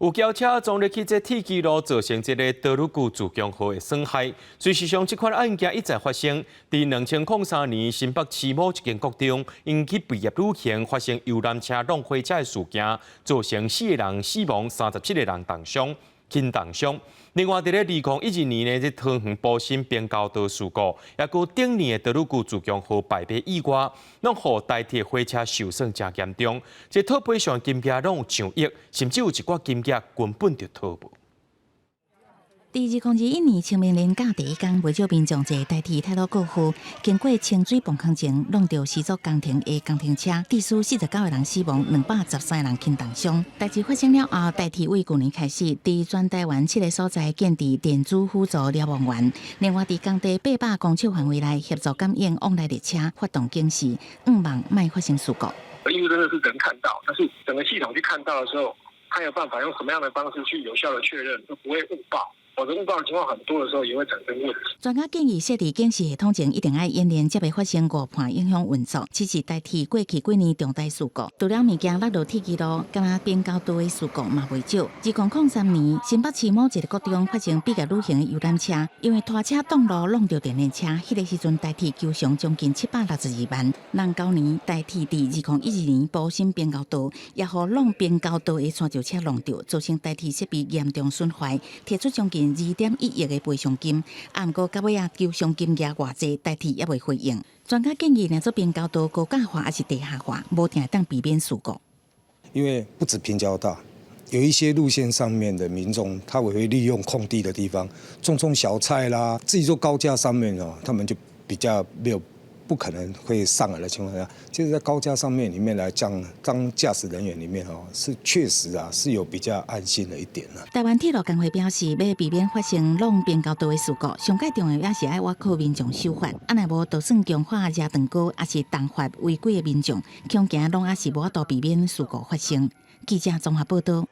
有轿车撞入去这铁基路，造成这个道路具自强号的损害。随时上，这款案件一再发生。在2003年，新北市某一间国中，引起毕业旅行发生游览车撞火车的事件，造成4个人死亡，37个人重伤。轻重伤。另外，在2012年呢，这桃园埔心边交道事故，也佮顶年的道路具自强号败北意外，让互台铁火车受损真严重。这套赔偿金额拢有上亿，甚至有一寡金额根本就讨无。第2021年清明连假第一天，不少民众坐台铁太鲁过户，经过清水泵坑前，弄到施作工程的工程车，致死49个人死亡，213人轻重伤。代志发生了后，台铁为去年开始，伫全台湾7个所在建置电子辅助瞭望员，另外伫工地800公尺范围内协助感应往来列车，发动警示，望莫发生事故。因为真的是人看到，但是整个系统去看到的时候，它有办法用什么样的方式去有效的确认，就不会误报。否则误报的情况很多的时候，也会产生问题。专家建议设置警示系统前，一定要演练，才袂发生误判影响运作。这是代替过去几年重大事故，除了物件落入铁基路，敢若边交道的事故嘛袂少。2003年，新北市某一个国中发生毕业旅行的游览车，因为拖车挡路弄到电联车，迄个时阵代替求偿将近762万。人旧年代替伫2012年埔心边交道，也互弄边交道的山石车弄到，造成代替设备严重损坏，提出将近2.1亿的赔偿金，啊，毋过到尾求偿金额偌济，代替也未回应。专家建议，若做边交道高架化还是地下化，无定当避免事故。因为不止平交道，有一些路线上面的民众，他也会利用空地的地方种小菜啦，自己做高架上面哦，他们就比较没有。不可能会上来的情况下，就是在高架上面里面来当驾驶人员里面哦，是确实啊是有比较安心的一点了。台湾铁路工会表示，要避免发生弄边交道的事故，上界重要也是爱挖苦民众守法，啊若无就算强化热长高，也是重罚违规的民众，恐惊拢也是无法度避免事故发生。记者综合报道。